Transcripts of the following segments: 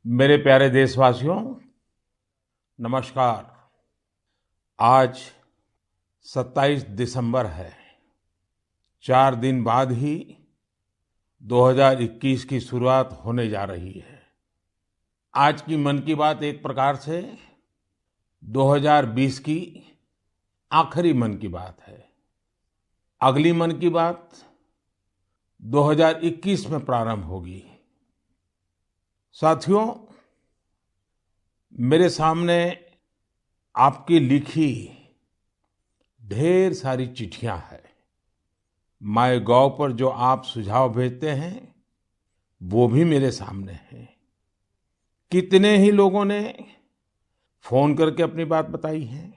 मेरे प्यारे देशवासियों, नमस्कार। आज 27 दिसंबर है। 4 दिन बाद ही 2021 की शुरुआत होने जा रही है। आज की मन की बात एक प्रकार से 2020 की आखिरी मन की बात है। अगली मन की बात 2021 में प्रारंभ होगी। साथियों, मेरे सामने आपकी लिखी ढेर सारी चिट्ठियां हैं। माय गॉव पर जो आप सुझाव भेजते हैं वो भी मेरे सामने हैं। कितने ही लोगों ने फोन करके अपनी बात बताई है।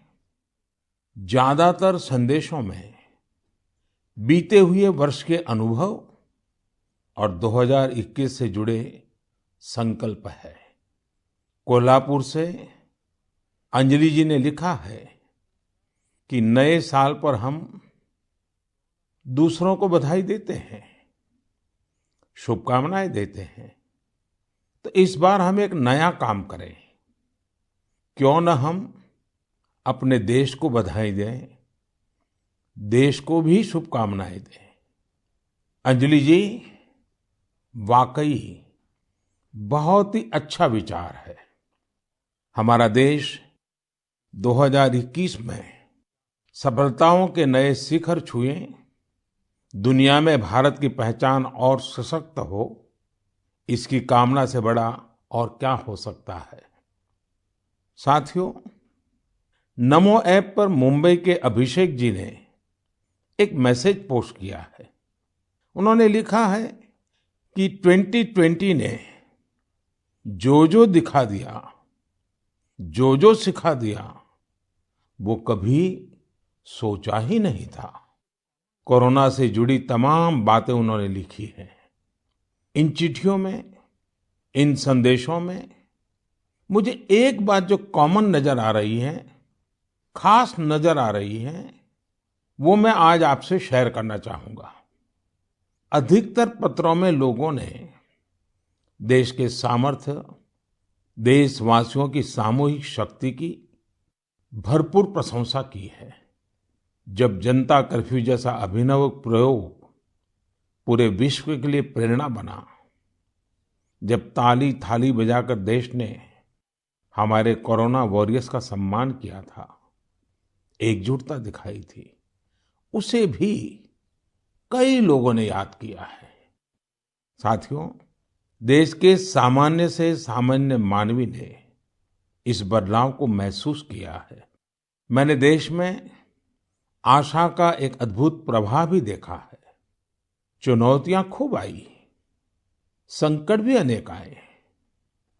ज्यादातर संदेशों में बीते हुए वर्ष के अनुभव और 2021 से जुड़े संकल्प है। कोल्हापुर से अंजलि जी ने लिखा है कि नए साल पर हम दूसरों को बधाई देते हैं, शुभकामनाएं देते हैं। तो इस बार हम एक नया काम करें। क्यों न हम अपने देश को बधाई दें, देश को भी शुभकामनाएं दें। अंजलि जी, वाकई बहुत ही अच्छा विचार है। हमारा देश 2021 में सफलताओं के नए शिखर छुए, दुनिया में भारत की पहचान और सशक्त हो, इसकी कामना से बड़ा और क्या हो सकता है। साथियों, नमो ऐप पर मुंबई के अभिषेक जी ने एक मैसेज पोस्ट किया है। उन्होंने लिखा है कि 2020 ने जो जो दिखा दिया, जो जो सिखा दिया, वो कभी सोचा ही नहीं था। कोरोना से जुड़ी तमाम बातें उन्होंने लिखी हैं। इन चिट्ठियों में, इन संदेशों में मुझे एक बात जो कॉमन नजर आ रही है, खास नजर आ रही है, वो मैं आज आपसे शेयर करना चाहूंगा। अधिकतर पत्रों में लोगों ने देश के सामर्थ्य, देशवासियों की सामूहिक शक्ति की भरपूर प्रशंसा की है। जब जनता कर्फ्यू जैसा अभिनव प्रयोग पूरे विश्व के लिए प्रेरणा बना, जब ताली थाली बजाकर देश ने हमारे कोरोना वॉरियर्स का सम्मान किया था, एकजुटता दिखाई थी, उसे भी कई लोगों ने याद किया है। साथियों, देश के सामान्य से सामान्य मानवी ने इस बदलाव को महसूस किया है। मैंने देश में आशा का एक अद्भुत प्रवाह भी देखा है। चुनौतियां खूब आई, संकट भी अनेक आए।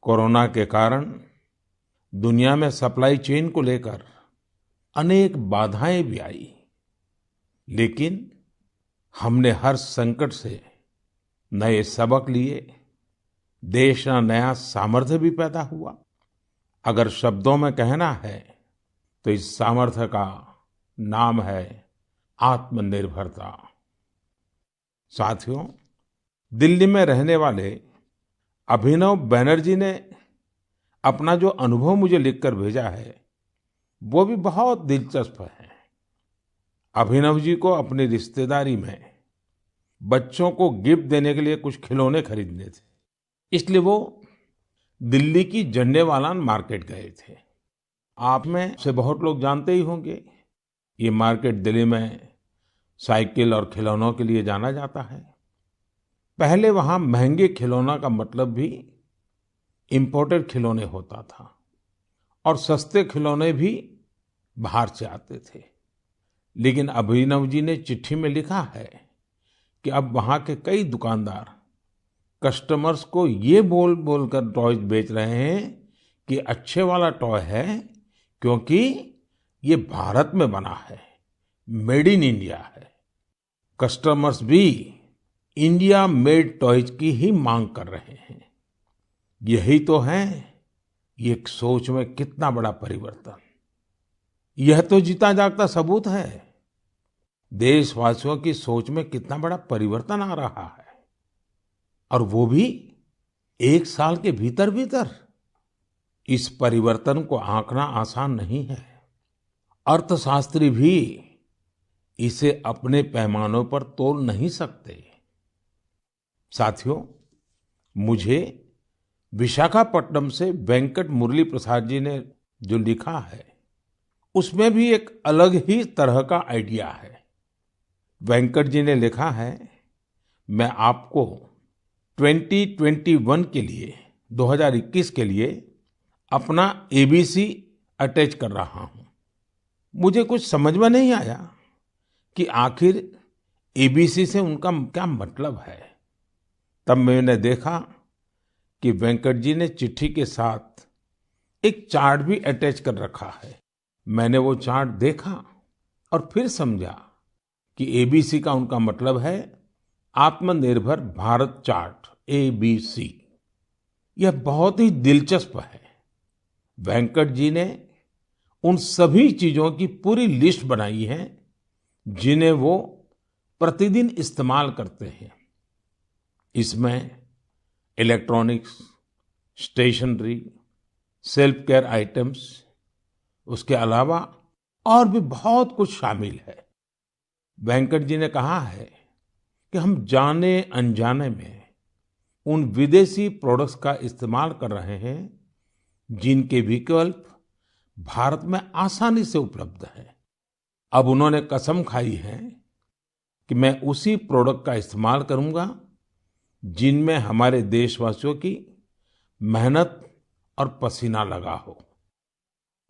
कोरोना के कारण दुनिया में सप्लाई चेन को लेकर अनेक बाधाएं भी आई, लेकिन हमने हर संकट से नए सबक लिए। देश का नया सामर्थ्य भी पैदा हुआ। अगर शब्दों में कहना है तो इस सामर्थ्य का नाम है आत्मनिर्भरता। साथियों, दिल्ली में रहने वाले अभिनव बैनर्जी ने अपना जो अनुभव मुझे लिखकर भेजा है, वो भी बहुत दिलचस्प है। अभिनव जी को अपनी रिश्तेदारी में बच्चों को गिफ्ट देने के लिए कुछ खिलौने खरीदने थे, इसलिए वो दिल्ली की झंडेवालान मार्केट गए थे। आप में से बहुत लोग जानते ही होंगे, ये मार्केट दिल्ली में साइकिल और खिलौनों के लिए जाना जाता है। पहले वहां महंगे खिलौना का मतलब भी इंपोर्टेड खिलौने होता था और सस्ते खिलौने भी बाहर से आते थे। लेकिन अभिनव जी ने चिट्ठी में लिखा है कि अब वहां के कई दुकानदार कस्टमर्स को ये बोल बोलकर टॉयज बेच रहे हैं कि अच्छे वाला टॉय है क्योंकि ये भारत में बना है, मेड इन इंडिया है। कस्टमर्स भी इंडिया मेड टॉयज की ही मांग कर रहे हैं। यही तो है ये सोच में कितना बड़ा परिवर्तन। यह तो जीता जागता सबूत है देशवासियों की सोच में कितना बड़ा परिवर्तन आ रहा है, और वो भी एक साल के भीतर भीतर इस परिवर्तन को आंकना आसान नहीं है। अर्थशास्त्री भी इसे अपने पैमानों पर तोल नहीं सकते। साथियों, मुझे विशाखापट्टनम से वेंकट मुरली प्रसाद जी ने जो लिखा है, उसमें भी एक अलग ही तरह का आइडिया है। वेंकट जी ने लिखा है, मैं आपको 2021 के लिए 2021 के लिए अपना एबीसी अटैच कर रहा हूं। मुझे कुछ समझ में नहीं आया कि आखिर एबीसी से उनका क्या मतलब है। तब मैंने देखा कि वेंकट जी ने चिट्ठी के साथ एक चार्ट भी अटैच कर रखा है। मैंने वो चार्ट देखा और फिर समझा कि एबीसी का उनका मतलब है आत्मनिर्भर भारत चार्ट, एबीसी। यह बहुत ही दिलचस्प है। वेंकट जी ने उन सभी चीजों की पूरी लिस्ट बनाई है जिन्हें वो प्रतिदिन इस्तेमाल करते हैं। इसमें electronics, stationery, self care items, उसके अलावा और भी बहुत कुछ शामिल है। वेंकट जी ने कहा है कि हम जाने अनजाने में उन विदेशी प्रोडक्ट्स का इस्तेमाल कर रहे हैं जिनके विकल्प भारत में आसानी से उपलब्ध हैं। अब उन्होंने कसम खाई है कि मैं उसी प्रोडक्ट का इस्तेमाल करूंगा जिनमें हमारे देशवासियों की मेहनत और पसीना लगा हो।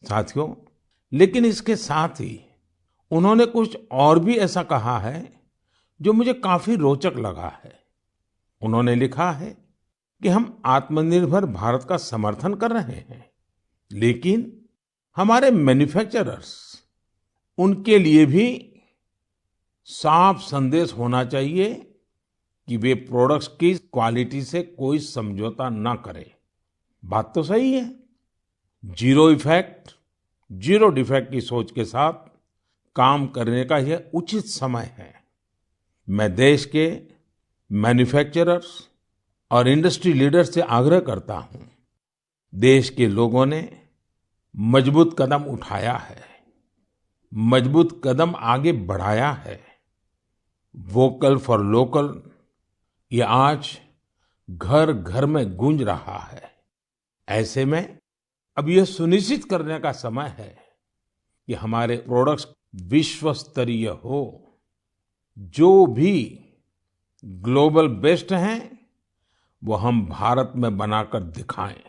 साथियों, लेकिन इसके साथ ही उन्होंने कुछ और भी ऐसा कहा है जो मुझे काफी रोचक लगा है। उन्होंने लिखा है कि हम आत्मनिर्भर भारत का समर्थन कर रहे हैं, लेकिन हमारे मैन्युफैक्चरर्स, उनके लिए भी साफ संदेश होना चाहिए कि वे प्रोडक्ट्स की क्वालिटी से कोई समझौता ना करें। बात तो सही है। जीरो इफेक्ट, जीरो डिफेक्ट की सोच के साथ काम करने का यह उचित समय है। मैं देश के मैन्युफैक्चरर्स और इंडस्ट्री लीडर्स से आग्रह करता हूं, देश के लोगों ने मजबूत कदम उठाया है, मजबूत कदम आगे बढ़ाया है। वोकल फॉर लोकल ये आज घर घर में गूंज रहा है। ऐसे में अब यह सुनिश्चित करने का समय है कि हमारे प्रोडक्ट्स विश्व स्तरीय हो। जो भी ग्लोबल बेस्ट हैं वो हम भारत में बनाकर दिखाएं।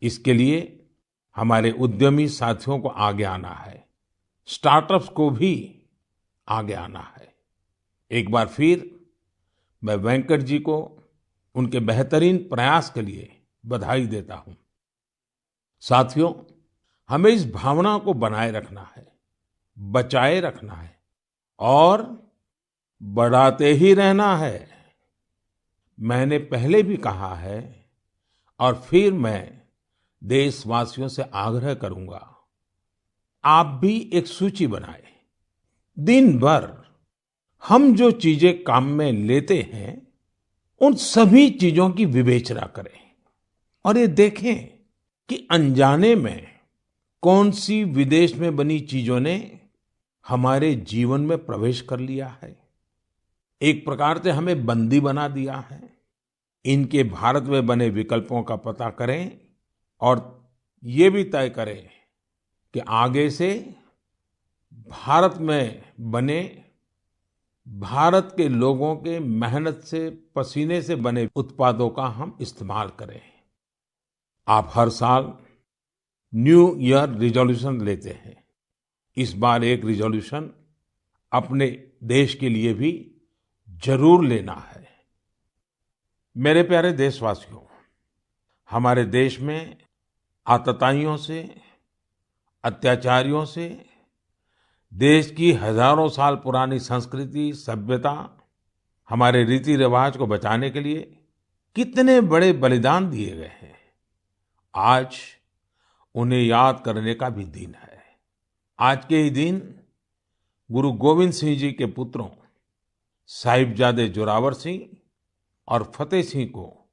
इसके लिए हमारे उद्यमी साथियों को आगे आना है, स्टार्टअप्स को भी आगे आना है। एक बार फिर मैं वेंकट जी को उनके बेहतरीन प्रयास के लिए बधाई देता हूं। साथियों, हमें इस भावना को बनाए रखना है, बचाए रखना है और बढ़ाते ही रहना है। मैंने पहले भी कहा है और फिर मैं देशवासियों से आग्रह करूंगा, आप भी एक सूची बनाएं। दिन भर हम जो चीजें काम में लेते हैं उन सभी चीजों की विवेचना करें और ये देखें कि अनजाने में कौन सी विदेश में बनी चीजों ने हमारे जीवन में प्रवेश कर लिया है, एक प्रकार से हमें बंदी बना दिया है। इनके भारत में बने विकल्पों का पता करें और ये भी तय करें कि आगे से भारत में बने, भारत के लोगों के मेहनत से, पसीने से बने उत्पादों का हम इस्तेमाल करें। आप हर साल न्यू ईयर रिजोल्यूशन लेते हैं। इस बार एक रिजोल्यूशन अपने देश के लिए भी जरूर लेना है। मेरे प्यारे देशवासियों, हमारे देश में आतताइयों से, अत्याचारियों से, देश की हजारों साल पुरानी संस्कृति, सभ्यता, हमारे रीति रिवाज को बचाने के लिए कितने बड़े बलिदान दिए गए हैं। आज उन्हें याद करने का भी दिन है। आज के ही दिन गुरु गोविंद सिंह जी के पुत्रों साहिबजादे जोरावर सिंह और फतेह सिंह को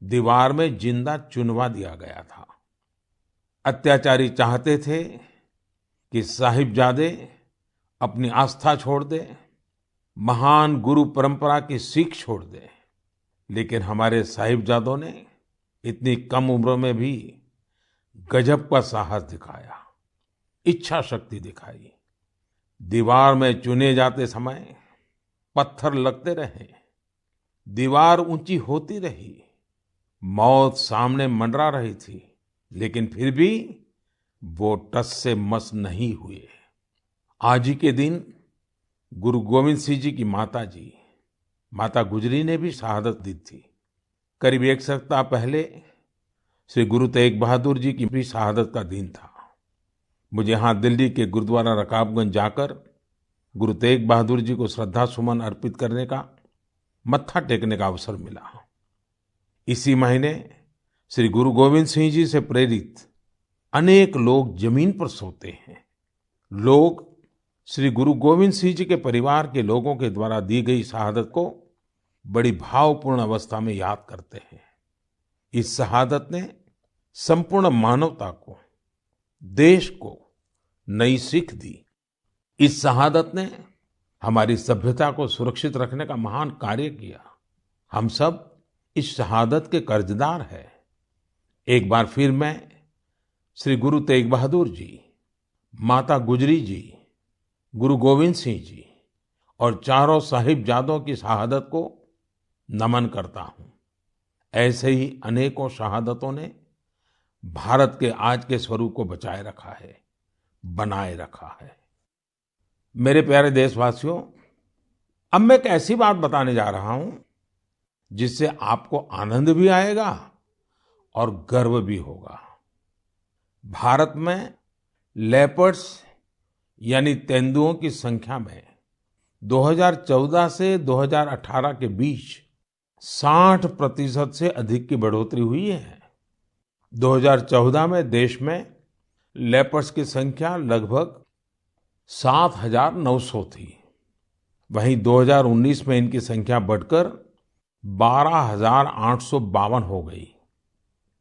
दीवार में जिंदा चुनवा दिया गया था। अत्याचारी चाहते थे कि साहिबजादे अपनी आस्था छोड़ दे, महान गुरु परंपरा की सीख छोड़ दे, लेकिन हमारे साहिबजादों ने इतनी कम उम्र में भी गजब का साहस दिखाया, इच्छा शक्ति दिखाई। दीवार में चुने जाते समय पत्थर लगते रहे, दीवार ऊंची होती रही, मौत सामने मंडरा रही थी, लेकिन फिर भी वो टस से मस नहीं हुए। आज ही के दिन गुरु गोविंद सिंह जी की माता जी, माता गुजरी ने भी शहादत दी थी। करीब एक सप्ताह पहले श्री गुरु तेग बहादुर जी की भी शहादत का दिन था। मुझे यहाँ दिल्ली के गुरुद्वारा रकाबगंज जाकर गुरु तेग बहादुर जी को श्रद्धा सुमन अर्पित करने का, मत्था टेकने का अवसर मिला। इसी महीने श्री गुरु गोविंद सिंह जी से प्रेरित अनेक लोग जमीन पर सोते हैं। लोग श्री गुरु गोविंद सिंह जी के परिवार के लोगों के द्वारा दी गई शहादत को बड़ी भावपूर्ण अवस्था में याद करते हैं। इस शहादत ने संपूर्ण मानवता को, देश को नई सीख दी। इस शहादत ने हमारी सभ्यता को सुरक्षित रखने का महान कार्य किया। हम सब इस शहादत के कर्जदार हैं। एक बार फिर मैं श्री गुरु तेग बहादुर जी, माता गुजरी जी, गुरु गोविंद सिंह जी और चारों साहिबजादों की शहादत को नमन करता हूं। ऐसे ही अनेकों शहादतों ने भारत के आज के स्वरूप को बचाए रखा है, बनाए रखा है। मेरे प्यारे देशवासियों, अब मैं एक ऐसी बात बताने जा रहा हूं जिससे आपको आनंद भी आएगा और गर्व भी होगा। भारत में लेपर्ड्स यानी तेंदुओं की संख्या में 2014 से 2018 के बीच 60% से अधिक की बढ़ोतरी हुई है। 2014 में देश में लेपर्ड्स की संख्या लगभग 7,900 थी। वहीं 2019 में इनकी संख्या बढ़कर 12,852 हो गई।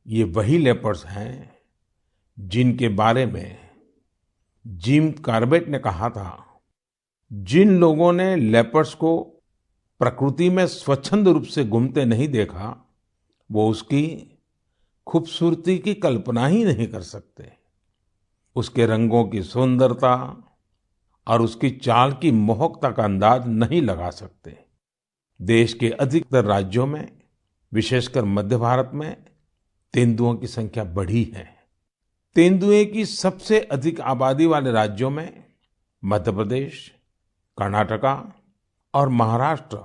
ये वही लेपर्ड्स हैं जिनके बारे में जिम कॉर्बेट ने कहा था, जिन लोगों ने लेपर्ड्स को प्रकृति में स्वच्छंद रूप से घूमते नहीं देखा, वो उसकी खूबसूरती की कल्पना ही नहीं कर सकते। उसके रंगों की सुंदरता और उसकी चाल की मोहकता का अंदाज नहीं लगा सकते। देश के अधिकतर राज्यों में, विशेषकर मध्य भारत में, तेंदुओं की संख्या बढ़ी है। तेंदुए की सबसे अधिक आबादी वाले राज्यों में मध्य प्रदेश, कर्नाटका और महाराष्ट्र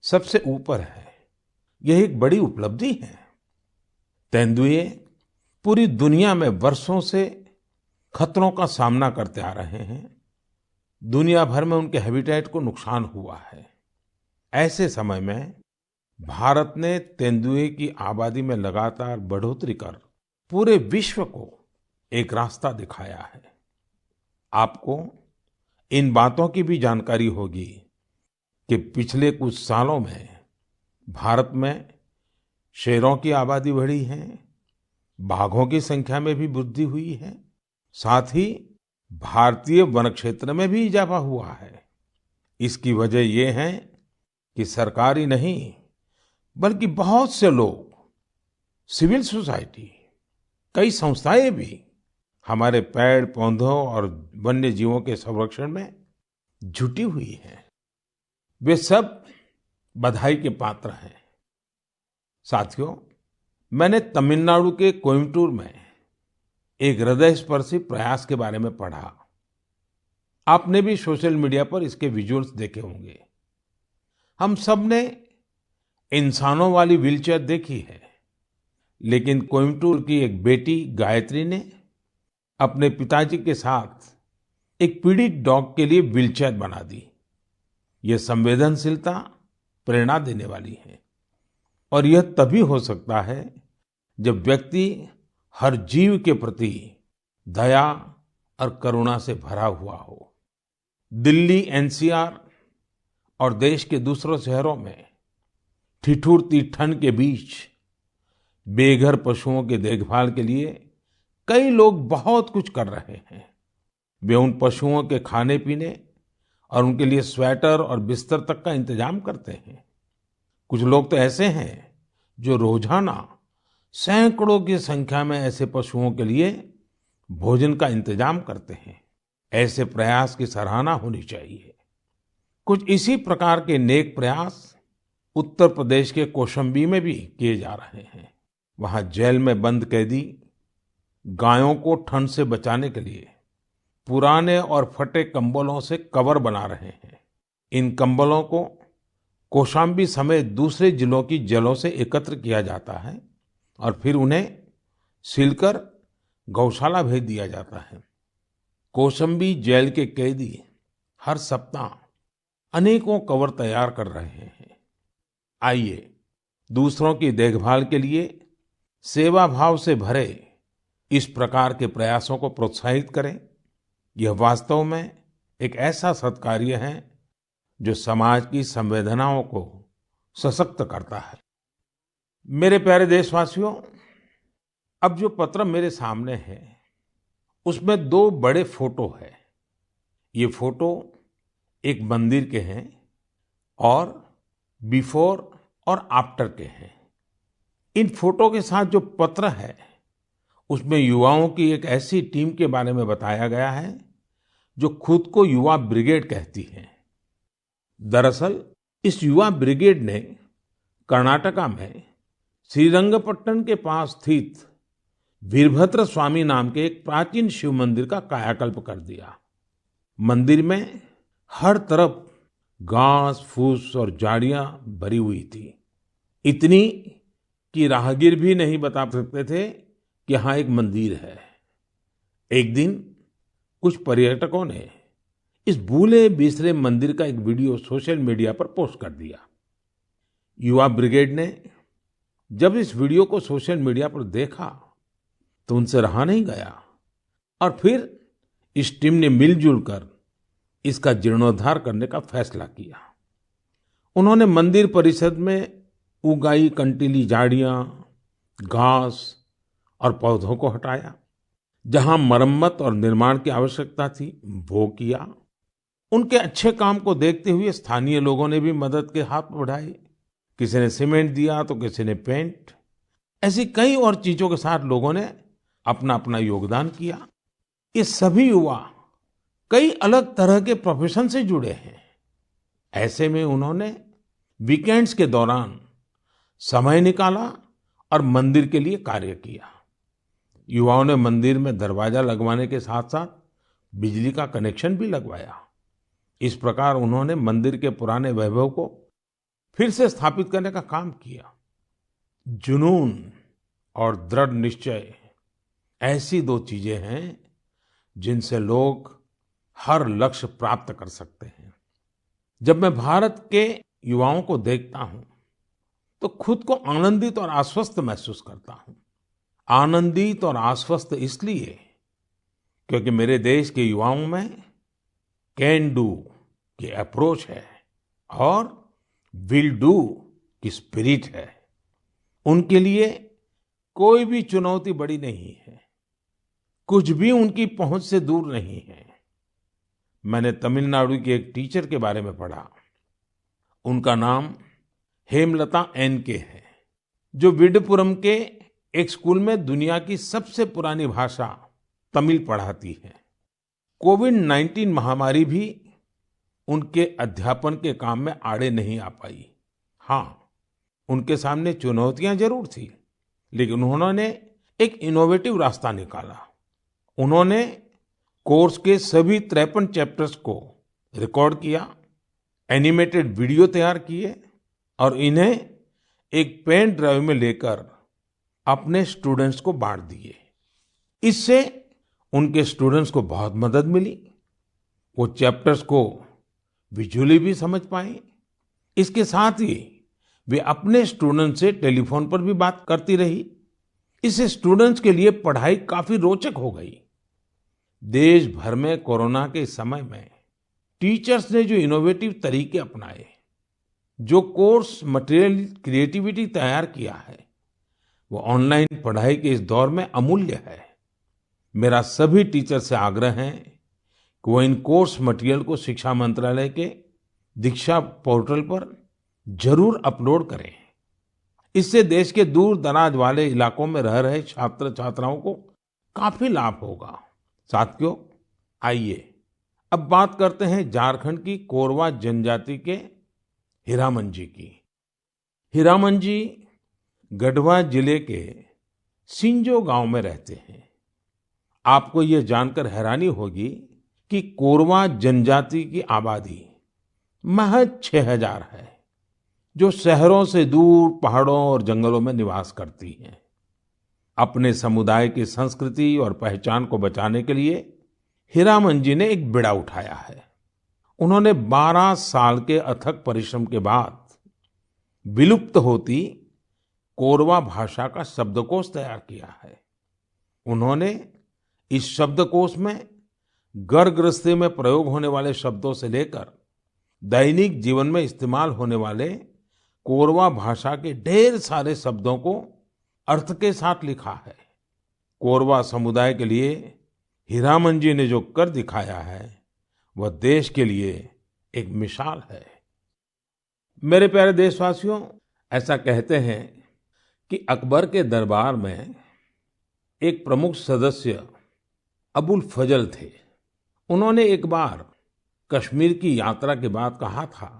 सबसे ऊपर है। यह एक बड़ी उपलब्धि है। तेंदुए पूरी दुनिया में वर्षों से खतरों का सामना करते आ रहे हैं। दुनिया भर में उनके हैबिटेट को नुकसान हुआ है। ऐसे समय में भारत ने तेंदुए की आबादी में लगातार बढ़ोतरी कर पूरे विश्व को एक रास्ता दिखाया है। आपको इन बातों की भी जानकारी होगी कि पिछले कुछ सालों में भारत में शेरों की आबादी बढ़ी है, बाघों की संख्या में भी वृद्धि हुई है, साथ ही भारतीय वन क्षेत्र में भी इजाफा हुआ है। इसकी वजह ये है कि सरकार ही नहीं, बल्कि बहुत से लोग, सिविल सोसाइटी, कई संस्थाएं भी हमारे पेड़ पौधों और वन्य जीवों के संरक्षण में जुटी हुई हैं। वे सब बधाई के पात्र हैं। साथियों, मैंने तमिलनाडु के कोयम्बटूर में एक हृदयस्पर्शी प्रयास के बारे में पढ़ा। आपने भी सोशल मीडिया पर इसके विजुअल्स देखे होंगे। हम सब ने इंसानों वाली व्हीलचेयर देखी है, लेकिन कोयम्बटूर की एक बेटी गायत्री ने अपने पिताजी के साथ एक पीड़ित डॉग के लिए व्हीलचेयर बना दी। ये संवेदनशीलता प्रेरणा देने वाली है और यह तभी हो सकता है जब व्यक्ति हर जीव के प्रति दया और करुणा से भरा हुआ हो। दिल्ली एनसीआर और देश के दूसरों शहरों में ठिठुरती ठंड के बीच बेघर पशुओं की देखभाल के लिए कई लोग बहुत कुछ कर रहे हैं। वे उन पशुओं के खाने पीने और उनके लिए स्वेटर और बिस्तर तक का इंतजाम करते हैं। कुछ लोग तो ऐसे हैं जो रोजाना सैकड़ों की संख्या में ऐसे पशुओं के लिए भोजन का इंतजाम करते हैं। ऐसे प्रयास की सराहना होनी चाहिए। कुछ इसी प्रकार के नेक प्रयास उत्तर प्रदेश के कौशाम्बी में भी किए जा रहे हैं। वहां जेल में बंद कैदी गायों को ठंड से बचाने के लिए पुराने और फटे कंबलों से कवर बना रहे हैं। इन कंबलों को कौशाम्बी समेत दूसरे जिलों की जेलों से एकत्र किया जाता है और फिर उन्हें सिलकर गौशाला भेज दिया जाता है। कौशाम्बी जेल के कैदी हर सप्ताह अनेकों कवर तैयार कर रहे हैं। आइए दूसरों की देखभाल के लिए सेवा भाव से भरे इस प्रकार के प्रयासों को प्रोत्साहित करें। यह वास्तव में एक ऐसा सत्कार्य है जो समाज की संवेदनाओं को सशक्त करता है। मेरे प्यारे देशवासियों, अब जो पत्र मेरे सामने है उसमें दो बड़े फोटो है। ये फोटो एक मंदिर के हैं और बिफोर और आफ्टर के हैं। इन फोटो के साथ जो पत्र है उसमें युवाओं की एक ऐसी टीम के बारे में बताया गया है जो खुद को युवा ब्रिगेड कहती है। दरअसल इस युवा ब्रिगेड ने कर्नाटका में श्रीरंगपट्टनम के पास स्थित वीरभद्र स्वामी नाम के एक प्राचीन शिव मंदिर का कायाकल्प कर दिया। मंदिर में हर तरफ घास फूस और झाड़ियां भरी हुई थी, इतनी कि राहगीर भी नहीं बता सकते थे कि यहाँ एक मंदिर है। एक दिन कुछ पर्यटकों ने इस भूले बिसरे मंदिर का एक वीडियो सोशल मीडिया पर पोस्ट कर दिया। युवा ब्रिगेड ने जब इस वीडियो को सोशल मीडिया पर देखा तो उनसे रहा नहीं गया और फिर इस टीम ने मिलजुल कर इसका जीर्णोद्धार करने का फैसला किया। उन्होंने मंदिर परिसर में उगाई कंटीली झाड़ियां, घास और पौधों को हटाया। जहां मरम्मत और निर्माण की आवश्यकता थी वो किया। उनके अच्छे काम को देखते हुए स्थानीय लोगों ने भी मदद के हाथ बढ़ाए। किसी ने सीमेंट दिया तो किसी ने पेंट। ऐसी कई और चीजों के साथ लोगों ने अपना अपना योगदान किया। ये सभी युवा कई अलग तरह के प्रोफेशन से जुड़े हैं। ऐसे में उन्होंने वीकेंड्स के दौरान समय निकाला और मंदिर के लिए कार्य किया। युवाओं ने मंदिर में दरवाजा लगवाने के साथ साथ बिजली का कनेक्शन भी लगवाया। इस प्रकार उन्होंने मंदिर के पुराने वैभव को फिर से स्थापित करने का काम किया। जुनून और दृढ़ निश्चय ऐसी दो चीजें हैं जिनसे लोग हर लक्ष्य प्राप्त कर सकते हैं। जब मैं भारत के युवाओं को देखता हूं तो खुद को आनंदित और आश्वस्त महसूस करता हूं। आनंदित और आश्वस्त इसलिए क्योंकि मेरे देश के युवाओं में कैन डू की अप्रोच है और विल डू की स्पिरिट है। उनके लिए कोई भी चुनौती बड़ी नहीं है, कुछ भी उनकी पहुंच से दूर नहीं है। मैंने तमिलनाडु की एक टीचर के बारे में पढ़ा। उनका नाम हेमलता एन.के है, जो विडुपुरम के एक स्कूल में दुनिया की सबसे पुरानी भाषा तमिल पढ़ाती है। कोविड-19 महामारी भी उनके अध्यापन के काम में आड़े नहीं आ पाई। हाँ, उनके सामने चुनौतियां जरूर थी, लेकिन उन्होंने एक इनोवेटिव रास्ता निकाला। उन्होंने कोर्स के सभी 53 चैप्टर्स को रिकॉर्ड किया, एनिमेटेड वीडियो तैयार किए और इन्हें एक पेन ड्राइव में लेकर अपने स्टूडेंट्स को बांट दिए। इससे उनके स्टूडेंट्स को बहुत मदद मिली। वो चैप्टर्स को विजुअली भी समझ पाए। इसके साथ ही वे अपने स्टूडेंट्स से टेलीफोन पर भी बात करती रही। इससे स्टूडेंट्स के लिए पढ़ाई काफी रोचक हो गई। देश भर में कोरोना के समय में टीचर्स ने जो इनोवेटिव तरीके अपनाए, जो कोर्स मटेरियल क्रिएटिविटी तैयार किया है, वो ऑनलाइन पढ़ाई के इस दौर में अमूल्य है। मेरा सभी टीचर से आग्रह है कि वो इन कोर्स मटेरियल को शिक्षा मंत्रालय के दीक्षा पोर्टल पर जरूर अपलोड करें। इससे देश के दूर दराज वाले इलाकों में रह रहे छात्र छात्राओं को काफी लाभ होगा। साथियों, आइए अब बात करते हैं झारखंड की कोरवा जनजाति के हीरामन जी की। हीरामन जी गढ़वा जिले के सिंजो गांव में रहते हैं। आपको ये जानकर हैरानी होगी कि कोरवा जनजाति की आबादी महज 6000 है, जो शहरों से दूर पहाड़ों और जंगलों में निवास करती है। अपने समुदाय की संस्कृति और पहचान को बचाने के लिए हीरामन जी ने एक बीड़ा उठाया है। उन्होंने 12 साल के अथक परिश्रम के बाद विलुप्त होती कोरवा भाषा का शब्दकोश तैयार किया है। उन्होंने इस शब्दकोश में घर गृहस्थी में प्रयोग होने वाले शब्दों से लेकर दैनिक जीवन में इस्तेमाल होने वाले कोरवा भाषा के ढेर सारे शब्दों को अर्थ के साथ लिखा है। कोरवा समुदाय के लिए हीरामन जी ने जो कर दिखाया है, वह देश के लिए एक मिसाल है। मेरे प्यारे देशवासियों, ऐसा कहते हैं कि अकबर के दरबार में एक प्रमुख सदस्य अबुल फजल थे। उन्होंने एक बार कश्मीर की यात्रा के बाद कहा था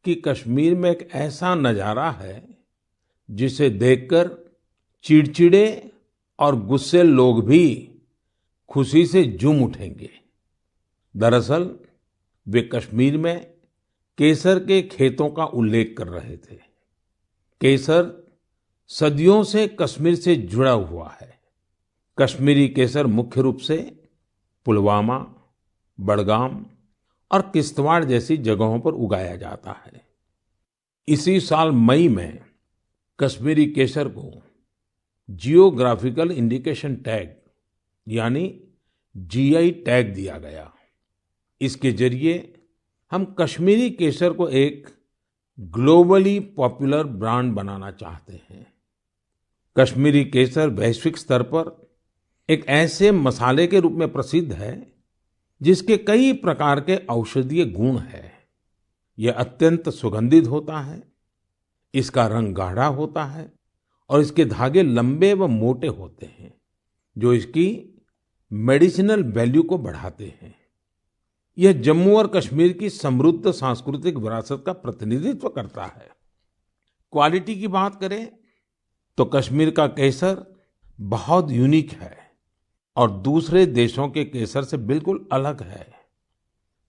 कि कश्मीर में एक ऐसा नजारा है जिसे देखकर चिड़चिड़े और गुस्से लोग भी खुशी से झूम उठेंगे। दरअसल वे कश्मीर में केसर के खेतों का उल्लेख कर रहे थे। केसर सदियों से कश्मीर से जुड़ा हुआ है। कश्मीरी केसर मुख्य रूप से पुलवामा, बडगाम और किश्तवाड़ जैसी जगहों पर उगाया जाता है। इसी साल मई में कश्मीरी केसर को जियोग्राफिकल इंडिकेशन टैग यानी जीआई टैग दिया गया। इसके जरिए हम कश्मीरी केसर को एक ग्लोबली पॉपुलर ब्रांड बनाना चाहते हैं। कश्मीरी केसर वैश्विक स्तर पर एक ऐसे मसाले के रूप में प्रसिद्ध है जिसके कई प्रकार के औषधीय गुण हैं। यह अत्यंत सुगंधित होता है, इसका रंग गाढ़ा होता है और इसके धागे लंबे व मोटे होते हैं, जो इसकी मेडिसिनल वैल्यू को बढ़ाते हैं। यह जम्मू और कश्मीर की समृद्ध सांस्कृतिक विरासत का प्रतिनिधित्व करता है। क्वालिटी की बात करें तो कश्मीर का केसर बहुत यूनिक है और दूसरे देशों के केसर से बिल्कुल अलग है।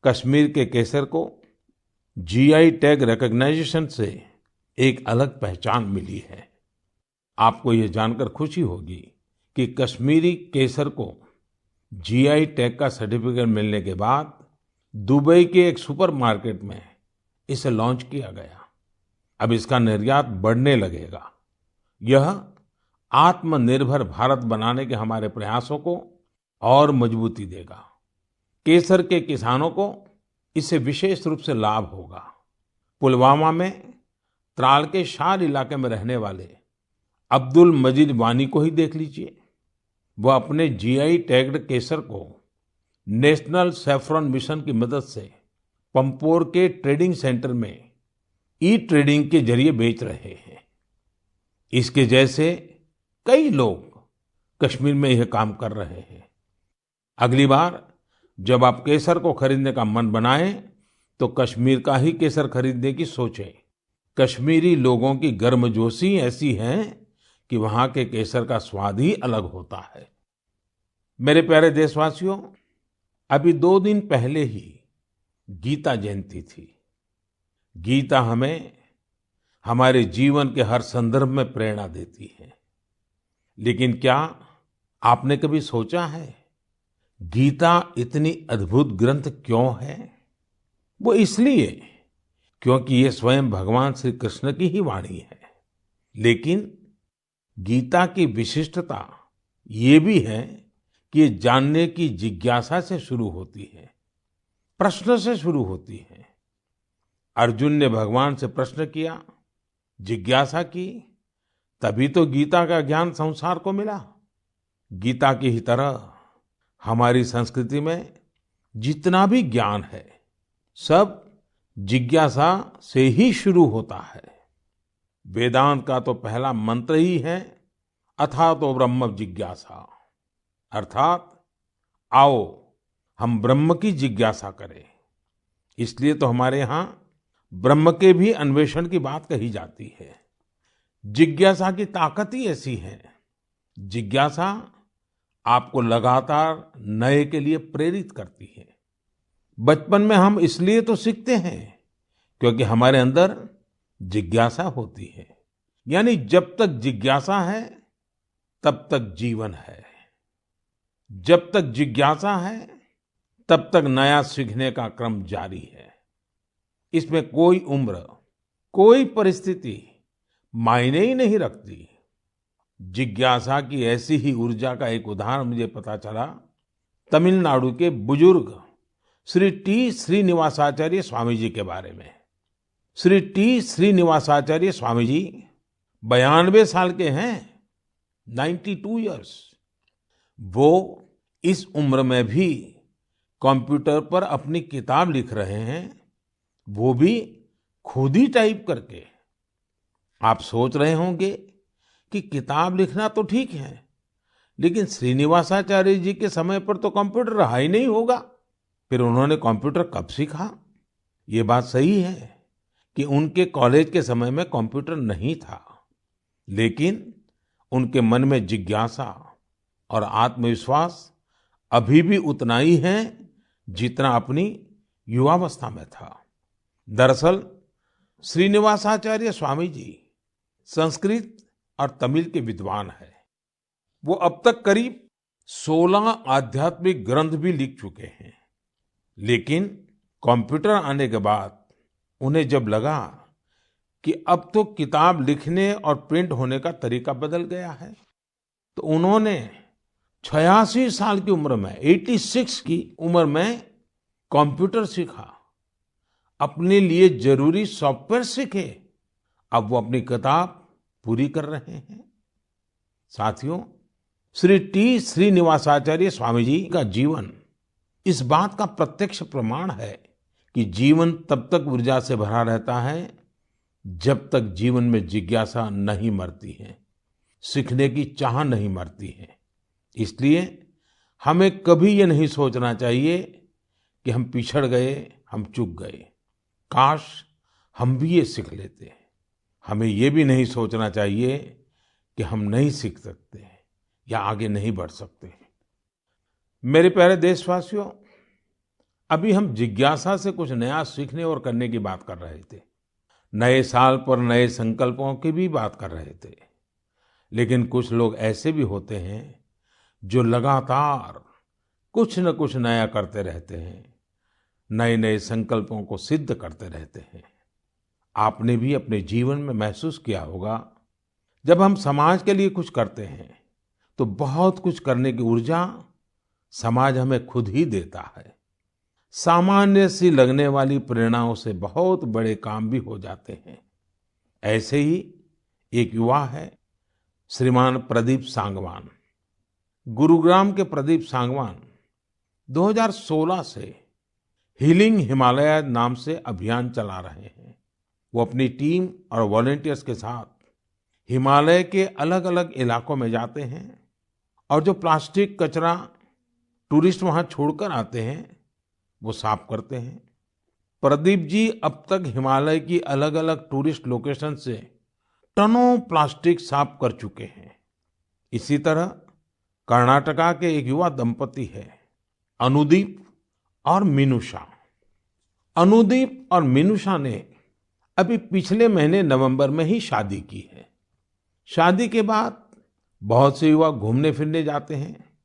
कश्मीर के केसर को जीआई टैग रिकॉग्निशन से एक अलग पहचान मिली है। आपको ये जानकर खुशी होगी कि कश्मीरी केसर को जीआई टैग का सर्टिफिकेट मिलने के बाद दुबई के एक सुपरमार्केट में इसे लॉन्च किया गया। अब इसका निर्यात बढ़ने लगेगा। यह आत्मनिर्भर भारत बनाने के हमारे प्रयासों को और मजबूती देगा। केसर के किसानों को इससे विशेष रूप से लाभ होगा। पुलवामा में त्राल के शार इलाके में रहने वाले अब्दुल मजीद वानी को ही देख लीजिए। वह अपने जीआई टैग्ड केसर को नेशनल सैफरन मिशन की मदद से पंपोर के ट्रेडिंग सेंटर में ई ट्रेडिंग के जरिए बेच रहे हैं। इसके जैसे कई लोग कश्मीर में यह काम कर रहे हैं। अगली बार जब आप केसर को खरीदने का मन बनाएं तो कश्मीर का ही केसर खरीदने की सोचें। कश्मीरी लोगों की गर्मजोशी ऐसी है कि वहां के केसर का स्वाद ही अलग होता है। मेरे प्यारे देशवासियों, अभी 2 दिन पहले ही गीता जयंती थी। गीता हमें हमारे जीवन के हर संदर्भ में प्रेरणा देती है। लेकिन क्या आपने कभी सोचा है गीता इतनी अद्भुत ग्रंथ क्यों है? वो इसलिए क्योंकि ये स्वयं भगवान श्री कृष्ण की ही वाणी है। लेकिन गीता की विशिष्टता ये भी है कि ये जानने की जिज्ञासा से शुरू होती है, प्रश्न से शुरू होती है। अर्जुन ने भगवान से प्रश्न किया, जिज्ञासा की, तभी तो गीता का ज्ञान संसार को मिला। गीता की ही तरह हमारी संस्कृति में जितना भी ज्ञान है, सब जिज्ञासा से ही शुरू होता है। वेदांत का तो पहला मंत्र ही है अथातो ब्रह्म जिज्ञासा, अर्थात आओ हम ब्रह्म की जिज्ञासा करें। इसलिए तो हमारे यहाँ ब्रह्म के भी अन्वेषण की बात कही जाती है। जिज्ञासा की ताकत ही ऐसी है। जिज्ञासा आपको लगातार नए के लिए प्रेरित करती है। बचपन में हम इसलिए तो सीखते हैं क्योंकि हमारे अंदर जिज्ञासा होती है। यानी जब तक जिज्ञासा है तब तक जीवन है। जब तक जिज्ञासा है तब तक नया सीखने का क्रम जारी है। इसमें कोई उम्र, कोई परिस्थिति मायने ही नहीं रखती। जिज्ञासा की ऐसी ही ऊर्जा का एक उदाहरण मुझे पता चला तमिलनाडु के बुजुर्ग श्री टी श्रीनिवासाचार्य स्वामी जी के बारे में। श्री टी श्रीनिवासाचार्य स्वामी जी 92 साल के हैं, 92 इयर्स। वो इस उम्र में भी कंप्यूटर पर अपनी किताब लिख रहे हैं, वो भी खुद ही टाइप करके। आप सोच रहे होंगे कि किताब लिखना तो ठीक है, लेकिन श्रीनिवासाचार्य जी के समय पर तो कंप्यूटर रहा ही नहीं होगा। फिर उन्होंने कंप्यूटर कब सीखा? ये बात सही है कि उनके कॉलेज के समय में कंप्यूटर नहीं था, लेकिन उनके मन में जिज्ञासा और आत्मविश्वास अभी भी उतना ही है जितना अपनी युवावस्था में था। दरअसल श्रीनिवासाचार्य स्वामी जी संस्कृत और तमिल के विद्वान हैं। वो अब तक करीब 16 आध्यात्मिक ग्रंथ भी लिख चुके हैं। लेकिन कंप्यूटर आने के बाद उन्हें जब लगा कि अब तो किताब लिखने और प्रिंट होने का तरीका बदल गया है, तो उन्होंने 86 साल की उम्र में, 86 की उम्र में कंप्यूटर सीखा, अपने लिए जरूरी सॉफ्टवेयर सीखे। अब वो अपनी किताब पूरी कर रहे हैं। साथियों, श्री टी श्रीनिवासाचार्य स्वामी जी का जीवन इस बात का प्रत्यक्ष प्रमाण है कि जीवन तब तक ऊर्जा से भरा रहता है जब तक जीवन में जिज्ञासा नहीं मरती है, सीखने की चाह नहीं मरती है। इसलिए हमें कभी ये नहीं सोचना चाहिए कि हम पिछड़ गए, हम चूक गए, काश हम भी ये सीख लेते। हमें ये भी नहीं सोचना चाहिए कि हम नहीं सीख सकते या आगे नहीं बढ़ सकते। मेरे प्यारे देशवासियों, अभी हम जिज्ञासा से कुछ नया सीखने और करने की बात कर रहे थे। नए साल पर नए संकल्पों की भी बात कर रहे थे। लेकिन कुछ लोग ऐसे भी होते हैं जो लगातार कुछ न कुछ नया करते रहते हैं, नए नए संकल्पों को सिद्ध करते रहते हैं। आपने भी अपने जीवन में महसूस किया होगा, जब हम समाज के लिए कुछ करते हैं तो बहुत कुछ करने की ऊर्जा समाज हमें खुद ही देता है। सामान्य सी लगने वाली प्रेरणाओं से बहुत बड़े काम भी हो जाते हैं। ऐसे ही एक युवा है श्रीमान प्रदीप सांगवान। गुरुग्राम के प्रदीप सांगवान 2016 से हीलिंग हिमालय नाम से अभियान चला रहे हैं। वो अपनी टीम और वॉलंटियर्स के साथ हिमालय के अलग अलग इलाकों में जाते हैं और जो प्लास्टिक कचरा टूरिस्ट वहां छोड़कर आते हैं वो साफ करते हैं। प्रदीप जी अब तक हिमालय की अलग अलग टूरिस्ट लोकेशन से टनों प्लास्टिक साफ कर चुके हैं। इसी तरह कर्नाटका के एक युवा दंपति है अनुदीप और मिनुषा। अनुदीप और मिनुषा ने अभी पिछले महीने नवंबर में ही शादी की है। शादी के बाद बहुत से युवा घूमने फिरने जाते हैं,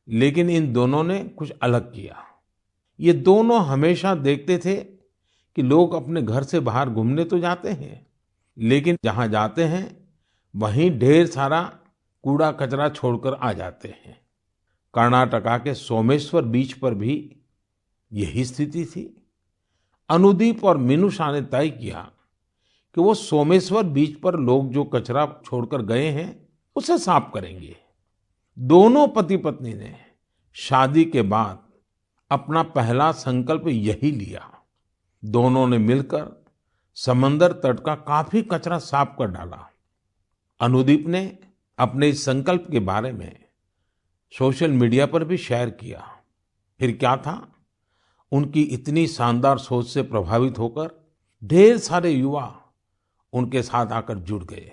लेकिन इन दोनों ने कुछ अलग किया। ये दोनों हमेशा देखते थे कि लोग अपने घर से बाहर घूमने तो जाते हैं, लेकिन जहां जाते हैं वहीं ढेर सारा कूड़ा कचरा छोड़कर आ जाते हैं। कर्नाटका के सोमेश्वर बीच पर भी यही स्थिति थी। अनुदीप और मिनुषा ने तय किया कि वो सोमेश्वर बीच पर लोग जो कचरा छोड़कर गए हैं उसे साफ करेंगे। दोनों पति पत्नी ने शादी के बाद अपना पहला संकल्प यही लिया। दोनों ने मिलकर समंदर तट का काफी कचरा साफ कर डाला। अनुदीप ने अपने इस संकल्प के बारे में सोशल मीडिया पर भी शेयर किया। फिर क्या था, उनकी इतनी शानदार सोच से प्रभावित होकर ढेर सारे युवा उनके साथ आकर जुड़ गए।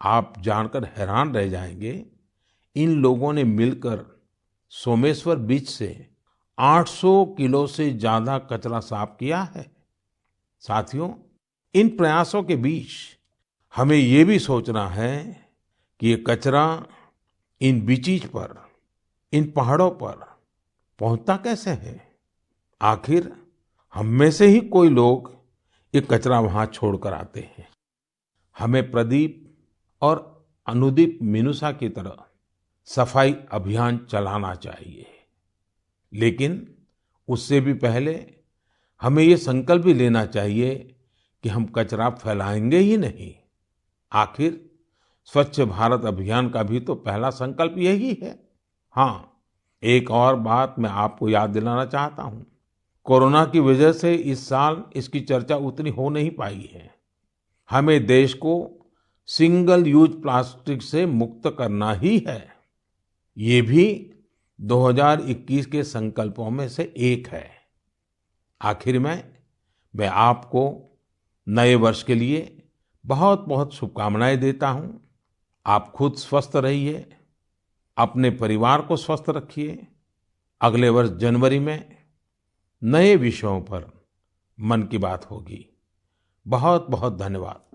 आप जानकर हैरान रह जाएंगे, इन लोगों ने मिलकर सोमेश्वर बीच से 800 किलो से ज्यादा कचरा साफ किया है। साथियों, इन प्रयासों के बीच हमें ये भी सोचना है कि ये कचरा इन बीचीज पर, इन पहाड़ों पर पहुंचता कैसे है। आखिर हम में से ही कोई लोग ये कचरा वहां छोड़कर आते हैं। हमें प्रदीप और अनुदीप मिनूसा की तरह सफाई अभियान चलाना चाहिए, लेकिन उससे भी पहले हमें ये संकल्प भी लेना चाहिए कि हम कचरा फैलाएंगे ही नहीं। आखिर स्वच्छ भारत अभियान का भी तो पहला संकल्प यही है। हाँ, एक और बात मैं आपको याद दिलाना चाहता हूँ। कोरोना की वजह से इस साल इसकी चर्चा उतनी हो नहीं पाई है। हमें देश को सिंगल यूज प्लास्टिक से मुक्त करना ही है। ये भी 2021 के संकल्पों में से एक है। आखिर में मैं आपको नए वर्ष के लिए बहुत बहुत शुभकामनाएं देता हूं। आप खुद स्वस्थ रहिए, अपने परिवार को स्वस्थ रखिए। अगले वर्ष जनवरी में नए विषयों पर मन की बात होगी। बहुत बहुत धन्यवाद।